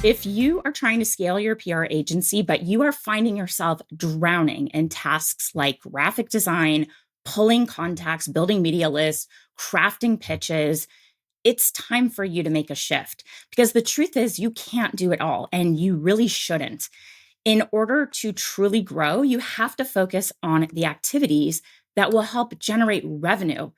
If you are trying to scale your PR agency, but you are finding yourself drowning in tasks like graphic design, pulling contacts, building media lists, crafting pitches, it's time for you to make a shift because the truth is you can't do it all and you really shouldn't. In order to truly grow, you have to focus on the activities that will help generate revenue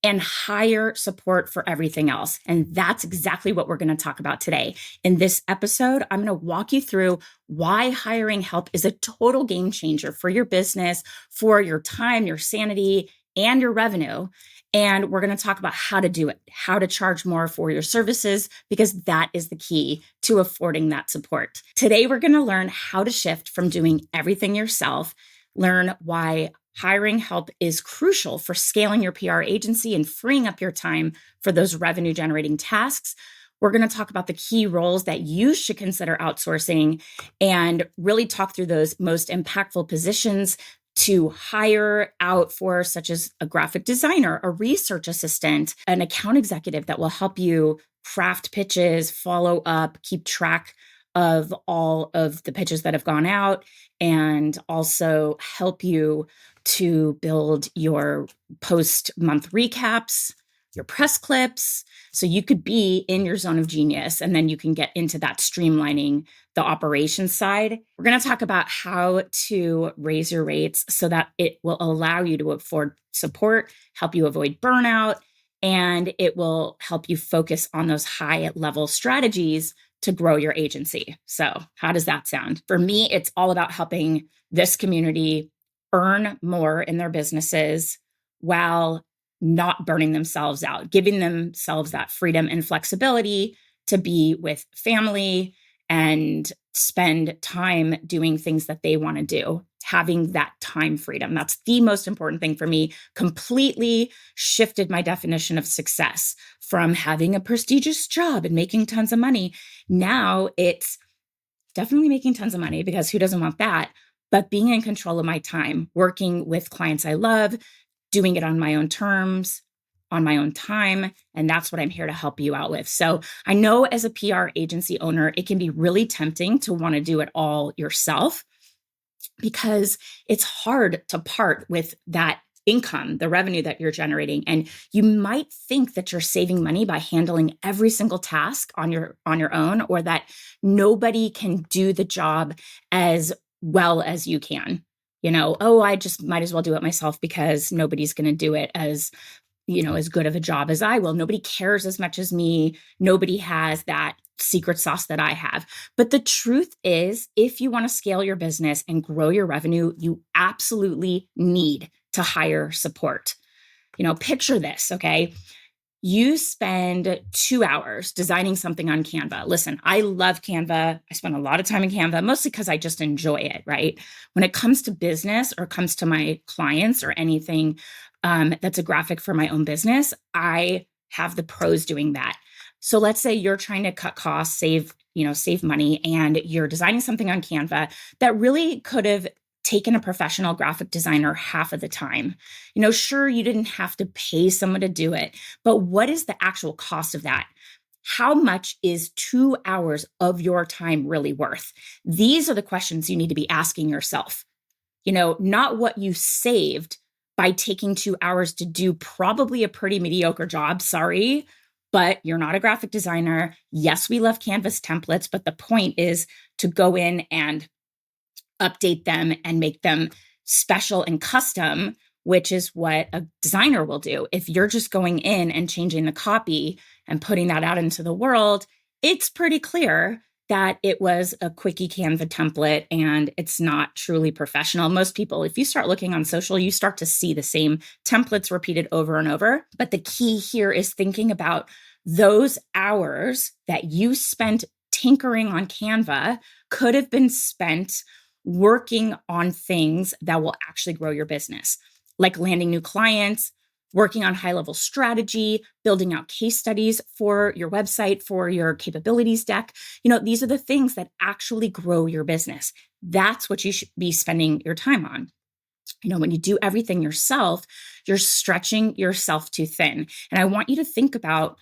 and hire support for everything else. And that's exactly what we're going to talk about today. In this episode, I'm going to walk you through why hiring help is a total game changer for your business, for your time, your sanity, and your revenue. And we're going to talk about how to do it, how to charge more for your services, because that is the key to affording that support. Today, we're going to learn how to shift from doing everything yourself, learn why hiring help is crucial for scaling your PR agency and freeing up your time for those revenue generating tasks. We're going to talk about the key roles that you should consider outsourcing and really talk through those most impactful positions to hire out for, such as a graphic designer, a research assistant, an account executive that will help you craft pitches, follow up, keep track of all of the pitches that have gone out, and also help you to build your post-month recaps, your press clips, so you could be in your zone of genius, and then you can get into that streamlining the operations side. We're going to talk about how to raise your rates so that it will allow you to afford support, help you avoid burnout, and it will help you focus on those high-level strategies to grow your agency. So how does that sound? For me, it's all about helping this community earn more in their businesses while not burning themselves out, giving themselves that freedom and flexibility to be with family and spend time doing things that they want to do, having that time freedom. That's the most important thing for me. Completely shifted my definition of success from having a prestigious job and making tons of money. Now it's definitely making tons of money, because who doesn't want that? But being in control of my time, working with clients I love, doing it on my own terms, on my own time. And that's what I'm here to help you out with. So I know as a PR agency owner, it can be really tempting to want to do it all yourself because it's hard to part with that income, the revenue that you're generating. And you might think that you're saving money by handling every single task on your own, or that nobody can do the job as well as you can. Oh, I just might as well do it myself because nobody's going to do it as good of a job as I will. Nobody cares as much as me. Nobody has that secret sauce that I have. But the truth is, if you want to scale your business and grow your revenue, you absolutely need to hire support. Picture this, okay? You spend 2 hours designing something on Canva. Listen, I love Canva. I spend a lot of time in Canva, mostly because I just enjoy it, right? When it comes to business or comes to my clients or anything that's a graphic for my own business, I have the pros doing that. So let's say you're trying to cut costs, save money, and you're designing something on Canva that really could have taken a professional graphic designer half of the time. Sure, you didn't have to pay someone to do it, but what is the actual cost of that? How much is 2 hours of your time really worth? These are the questions you need to be asking yourself. Not what you saved by taking 2 hours to do probably a pretty mediocre job. Sorry, but you're not a graphic designer. Yes, we love Canvas templates, but the point is to go in and update them and make them special and custom, which is what a designer will do. If you're just going in and changing the copy and putting that out into the world, it's pretty clear that it was a quickie Canva template and it's not truly professional. Most people, if you start looking on social, you start to see the same templates repeated over and over. But the key here is thinking about those hours that you spent tinkering on Canva could have been spent working on things that will actually grow your business, like landing new clients, working on high-level strategy, building out case studies for your website, for your capabilities deck. These are the things that actually grow your business. That's what you should be spending your time on. When you do everything yourself, you're stretching yourself too thin. And I want you to think about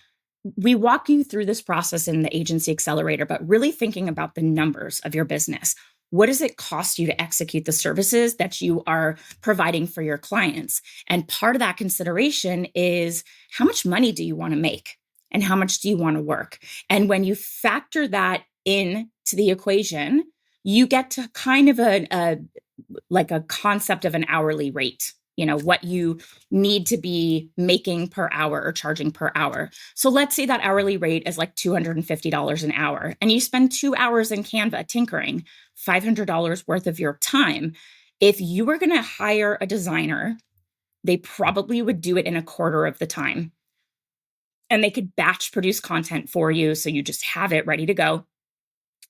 we walk you through this process in the agency accelerator, but really thinking about the numbers of your business. What does it cost you to execute the services that you are providing for your clients? And part of that consideration is how much money do you want to make and how much do you want to work? And when you factor that in to the equation, you get to kind of like a concept of an hourly rate, what you need to be making per hour or charging per hour. So let's say that hourly rate is like $250 an hour, and you spend 2 hours in Canva tinkering, $500 worth of your time. If you were going to hire a designer, they probably would do it in a quarter of the time. And they could batch produce content for you, so you just have it ready to go.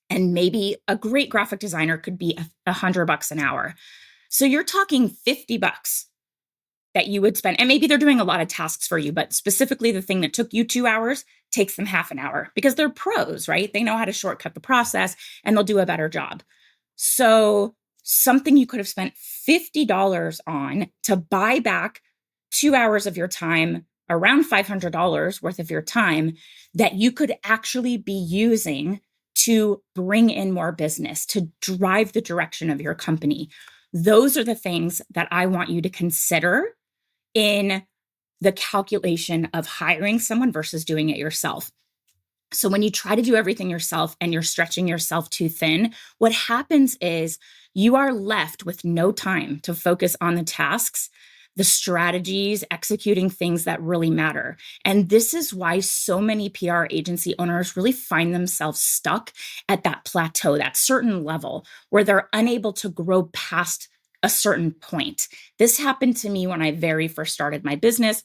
And maybe a great graphic designer could be $100 an hour. So you're talking $50 that you would spend. And maybe they're doing a lot of tasks for you, but specifically the thing that took you 2 hours takes them half an hour because they're pros, right? They know how to shortcut the process and they'll do a better job. So something you could have spent $50 on to buy back 2 hours of your time, around $500 worth of your time, that you could actually be using to bring in more business, to drive the direction of your company. Those are the things that I want you to consider in the calculation of hiring someone versus doing it yourself. So when you try to do everything yourself and you're stretching yourself too thin, what happens is you are left with no time to focus on the tasks, the strategies, executing things that really matter. And this is why so many PR agency owners really find themselves stuck at that plateau, that certain level where they're unable to grow past a certain point. This happened to me when I very first started my business.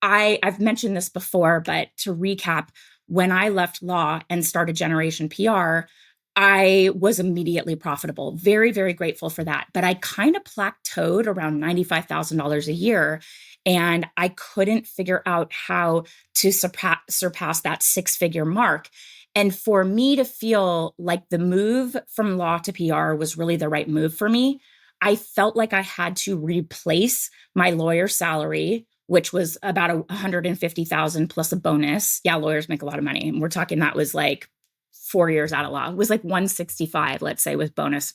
I've mentioned this before, but to recap, when I left law and started Generation PR, I was immediately profitable. Very, very grateful for that. But I kind of plateaued around $95,000 a year. And I couldn't figure out how to surpass that six-figure mark. And for me to feel like the move from law to PR was really the right move for me, I felt like I had to replace my lawyer salary, which was about $150,000 plus a bonus. Yeah, lawyers make a lot of money. And we're talking that was like 4 years out of law. It was like 165, let's say, with bonus.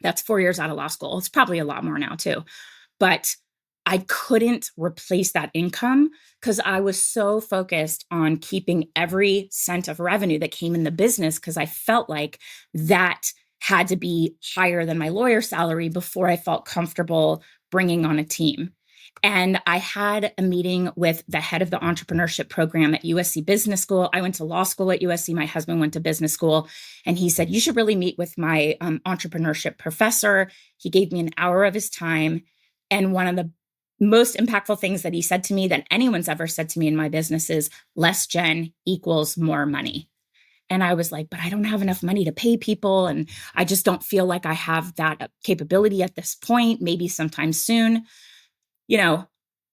That's 4 years out of law school. It's probably a lot more now too. But I couldn't replace that income because I was so focused on keeping every cent of revenue that came in the business because I felt like that had to be higher than my lawyer salary before I felt comfortable bringing on a team. And I had a meeting with the head of the entrepreneurship program at USC Business School. I went to law school at USC. My husband went to business school. And he said, you should really meet with my entrepreneurship professor. He gave me an hour of his time. And one of the most impactful things that he said to me that anyone's ever said to me in my business is less Jen equals more money. And I was like, but I don't have enough money to pay people. And I just don't feel like I have that capability at this point, maybe sometime soon.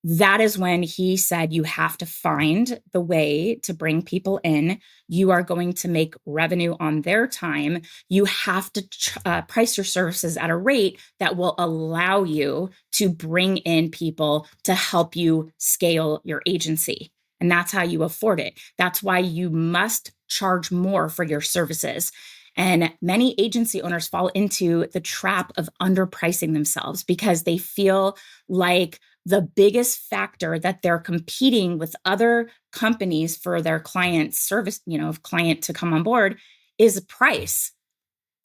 That is when he said, you have to find the way to bring people in. You are going to make revenue on their time. You have to price your services at a rate that will allow you to bring in people to help you scale your agency. And that's how you afford it. That's why you must charge more for your services. And many agency owners fall into the trap of underpricing themselves because they feel like the biggest factor that they're competing with other companies for their client service, client to come on board is price.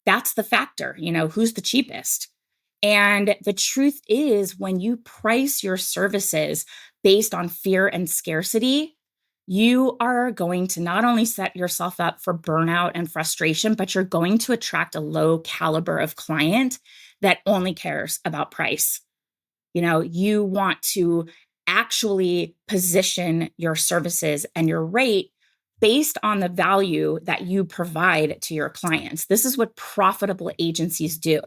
That's the factor, who's the cheapest. And the truth is, when you price your services based on fear and scarcity, you are going to not only set yourself up for burnout and frustration, but you're going to attract a low caliber of client that only cares about price. You want to actually position your services and your rate based on the value that you provide to your clients. This is what profitable agencies do.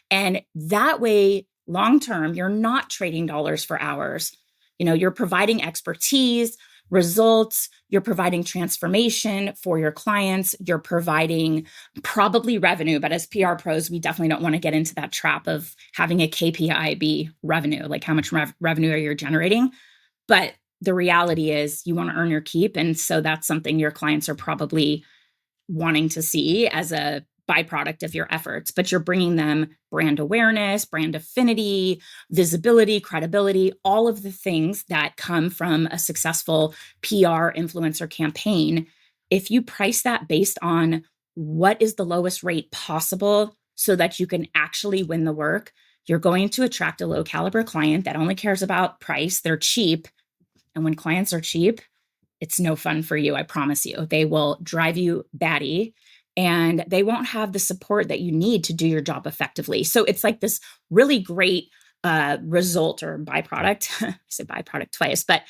And that way, long term, you're not trading dollars for hours. You're providing expertise, results, you're providing transformation for your clients, you're providing probably revenue. But as PR pros, we definitely don't want to get into that trap of having a KPI be revenue, like how much revenue are you generating. But the reality is you want to earn your keep. And so that's something your clients are probably wanting to see as a byproduct of your efforts, but you're bringing them brand awareness, brand affinity, visibility, credibility, all of the things that come from a successful PR influencer campaign. If you price that based on what is the lowest rate possible so that you can actually win the work, you're going to attract a low caliber client that only cares about price. They're cheap. And when clients are cheap, it's no fun for you. I promise you. They will drive you batty and they won't have the support that you need to do your job effectively. So it's like this really great result or byproduct. I said byproduct twice, but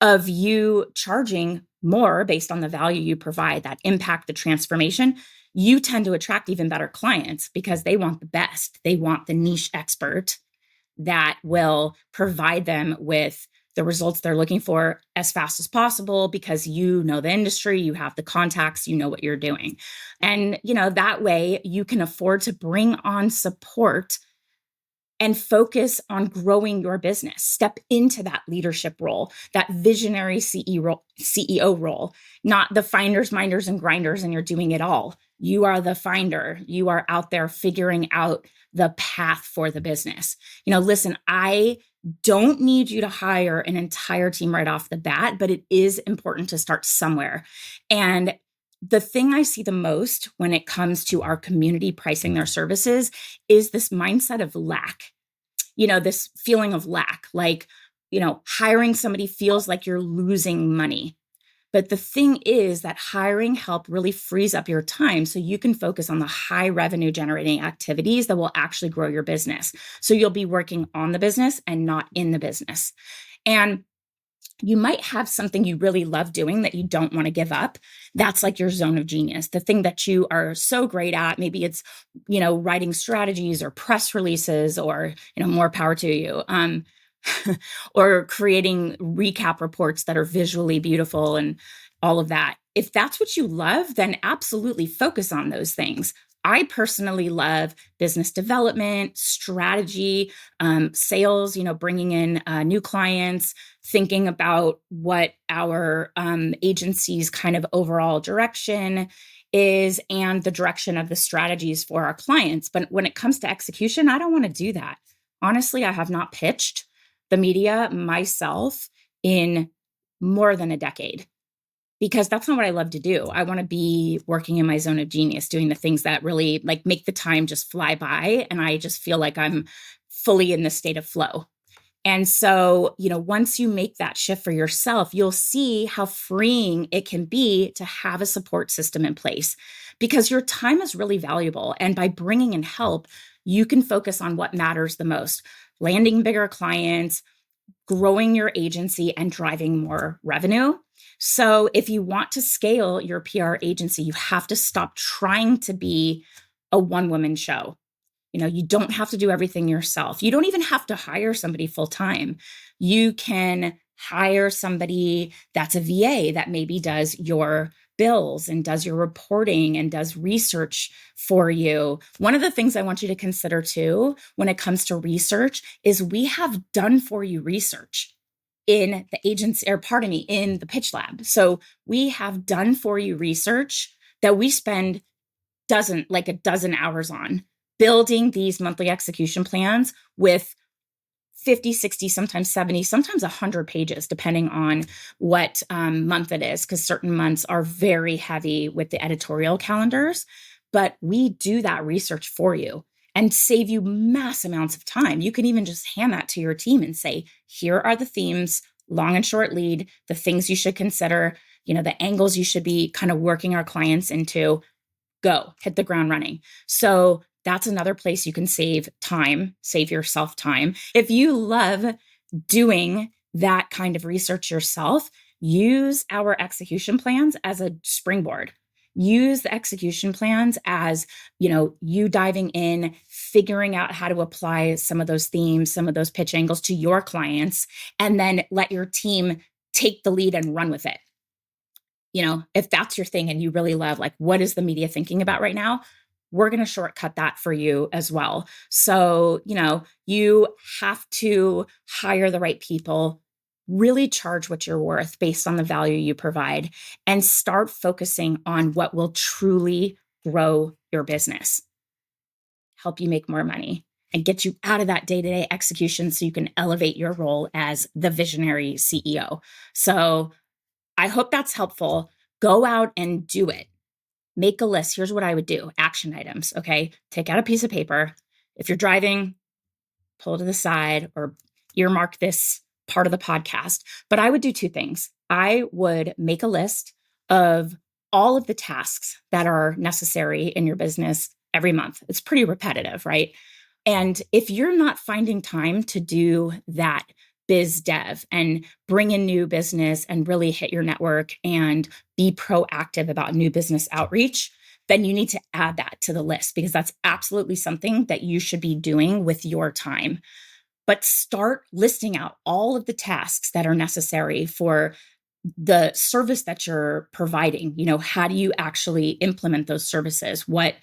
of you charging more based on the value you provide, that impact, the transformation, you tend to attract even better clients because they want the best. They want the niche expert that will provide them with the results they're looking for as fast as possible because you know the industry, you have the contacts, you know what you're doing. And, that way you can afford to bring on support and focus on growing your business. Step into that leadership role, that visionary CEO role, not the finders, minders, and grinders, and you're doing it all. You are the finder. You are out there figuring out the path for the business. Listen, I don't need you to hire an entire team right off the bat, but it is important to start somewhere. And the thing I see the most when it comes to our community pricing their services is this mindset of lack. This feeling of lack, like, hiring somebody feels like you're losing money. But the thing is that hiring help really frees up your time so you can focus on the high revenue generating activities that will actually grow your business. So you'll be working on the business and not in the business. And you might have something you really love doing that you don't want to give up. That's like your zone of genius, the thing that you are so great at. Maybe it's, writing strategies or press releases or, more power to you. Or creating recap reports that are visually beautiful and all of that. If that's what you love, then absolutely focus on those things. I personally love business development, strategy, sales, bringing in new clients, thinking about what our agency's kind of overall direction is and the direction of the strategies for our clients. But when it comes to execution, I don't want to do that. Honestly, I have not pitched the media myself in more than a decade because that's not what I love to do. I want to be working in my zone of genius, doing the things that really make the time just fly by. And I just feel like I'm fully in the state of flow. And so, once you make that shift for yourself, you'll see how freeing it can be to have a support system in place because your time is really valuable. And by bringing in help, you can focus on what matters the most. Landing bigger clients, growing your agency, and driving more revenue. So if you want to scale your PR agency, you have to stop trying to be a one-woman show. You don't have to do everything yourself. You don't even have to hire somebody full-time. You can hire somebody that's a VA that maybe does your bills and does your reporting and does research for you. One of the things I want you to consider too, when it comes to research, is we have done for you research in the agency, or pardon me, in the pitch lab. So we have done for you research that we spend a dozen hours on building these monthly execution plans with 50, 60, sometimes 70, sometimes 100 pages, depending on what month it is, because certain months are very heavy with the editorial calendars. But we do that research for you and save you mass amounts of time. You can even just hand that to your team and say, here are the themes, long and short lead, the things you should consider, the angles you should be kind of working our clients into. Go, hit the ground running. So that's another place you can save time, save yourself time. If you love doing that kind of research yourself, use our execution plans as a springboard. Use the execution plans as, you diving in, figuring out how to apply some of those themes, some of those pitch angles to your clients, and then let your team take the lead and run with it. If that's your thing and you really love, what is the media thinking about right now? We're going to shortcut that for you as well. So, you have to hire the right people, Really charge what you're worth based on the value you provide and start focusing on what will truly grow your business, help you make more money, and get you out of that day-to-day execution so you can elevate your role as the visionary CEO. So I hope that's helpful. Go out and do it. Make a list. Here's what I would do. Action items. Okay. Take out a piece of paper. If you're driving, pull to the side or earmark this part of the podcast. But I would do two things. I would make a list of all of the tasks that are necessary in your business every month. It's pretty repetitive, right? And if you're not finding time to do that biz dev and bring in new business and really hit your network and be proactive about new business outreach, then you need to add that to the list because that's absolutely something that you should be doing with your time. But start listing out all of the tasks that are necessary for the service that you're providing. How do you actually implement those services? What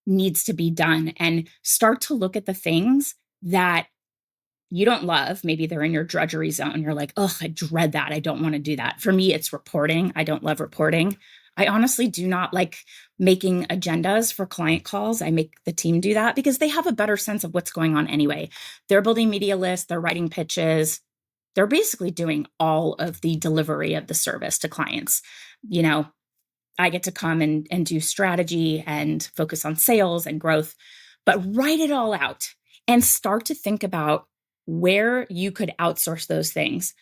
needs to be done? And start to look at the things that you don't love. Maybe they're in your drudgery zone. You're like, oh, I dread that. I don't want to do that. For me, it's reporting. I don't love reporting. I honestly do not like making agendas for client calls. I make the team do that because they have a better sense of what's going on anyway. They're building media lists, they're writing pitches. They're basically doing all of the delivery of the service to clients. I get to come and do strategy and focus on sales and growth, but write it all out and start to think about where you could outsource those things,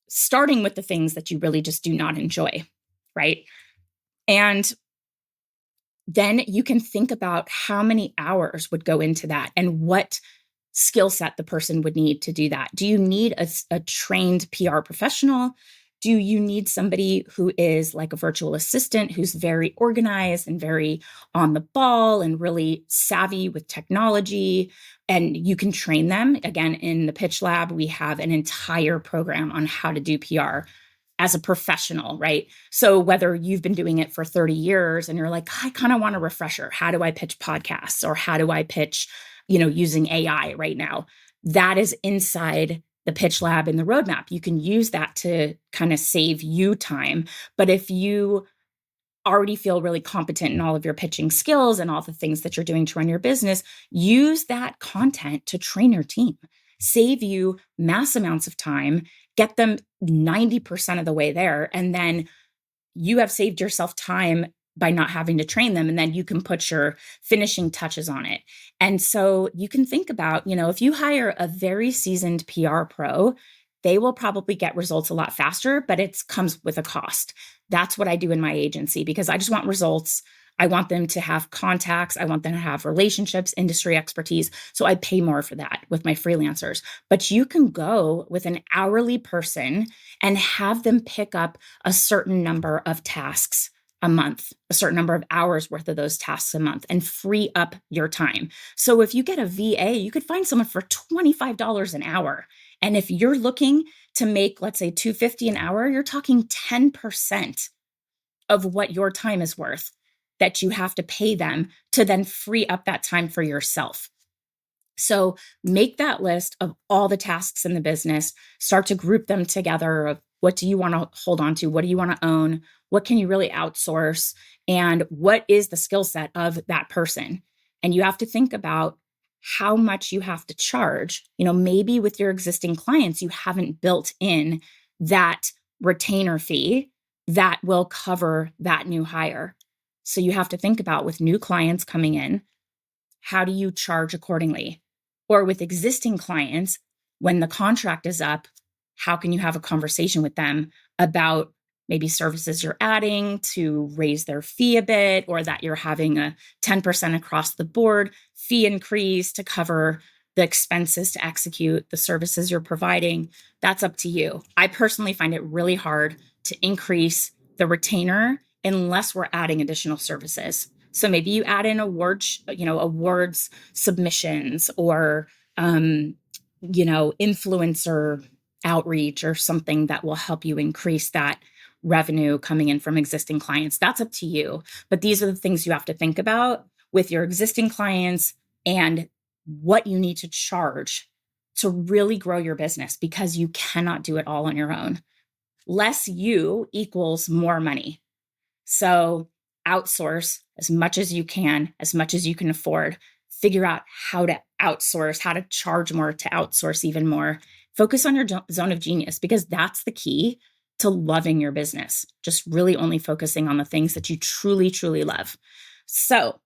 starting with the things that you really just do not enjoy, right? And then you can think about how many hours would go into that and what skill set the person would need to do that. Do you need a trained PR professional? Do you need somebody who is like a virtual assistant who's very organized and very on the ball and really savvy with technology? And you can train them. Again, in the Pitch Lab, we have an entire program on how to do PR as a professional, right? So whether you've been doing it for 30 years and you're like, I kind of want a refresher. How do I pitch podcasts or how do I pitch, using AI right now? That is inside the Pitch Lab and the roadmap. You can use that to kind of save you time. But if you already feel really competent in all of your pitching skills and all the things that you're doing to run your business, use that content to train your team, save you mass amounts of time, get them 90% of the way there. And then you have saved yourself time by not having to train them. And then you can put your finishing touches on it. And so you can think about, if you hire a very seasoned PR pro, they will probably get results a lot faster, but it comes with a cost. That's what I do in my agency because I just want results. I want them to have contacts. I want them to have relationships, industry expertise. So I pay more for that with my freelancers. But you can go with an hourly person and have them pick up a certain number of tasks a month, a certain number of hours worth of those tasks a month and free up your time. So if you get a VA, you could find someone for $25 an hour. And if you're looking to make, let's say, $250 an hour, you're talking 10% of what your time is worth that you have to pay them to then free up that time for yourself. So make that list of all the tasks in the business, start to group them together of what do you want to hold on to? What do you want to own? What can you really outsource? And what is the skill set of that person? And you have to think about how much you have to charge. Maybe with your existing clients, you haven't built in that retainer fee that will cover that new hire. So you have to think about with new clients coming in, how do you charge accordingly? Or with existing clients, when the contract is up, how can you have a conversation with them about maybe services you're adding to raise their fee a bit, or that you're having a 10% across the board fee increase to cover the expenses to execute the services you're providing? That's up to you. I personally find it really hard to increase the retainer unless we're adding additional services. So maybe you add in awards submissions or, influencer outreach or something that will help you increase that revenue coming in from existing clients. That's up to you. But these are the things you have to think about with your existing clients and what you need to charge to really grow your business because you cannot do it all on your own. Less you equals more money. So outsource as much as you can, as much as you can afford. Figure out how to outsource, how to charge more to outsource even more. Focus on your zone of genius because that's the key to loving your business. Just really only focusing on the things that you truly, truly love. So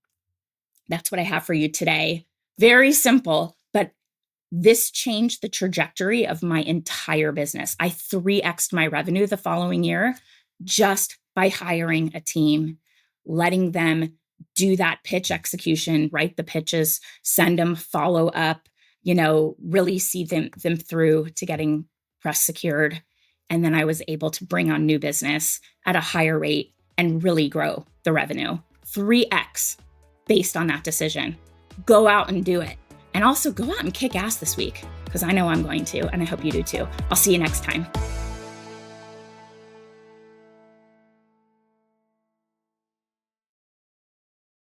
that's what I have for you today. Very simple, but this changed the trajectory of my entire business. I 3x'd my revenue the following year just by hiring a team, letting them do that pitch execution, write the pitches, send them, follow up, really see them through to getting press secured. And then I was able to bring on new business at a higher rate and really grow the revenue. 3x based on that decision. Go out and do it. And also go out and kick ass this week because I know I'm going to, and I hope you do too. I'll see you next time.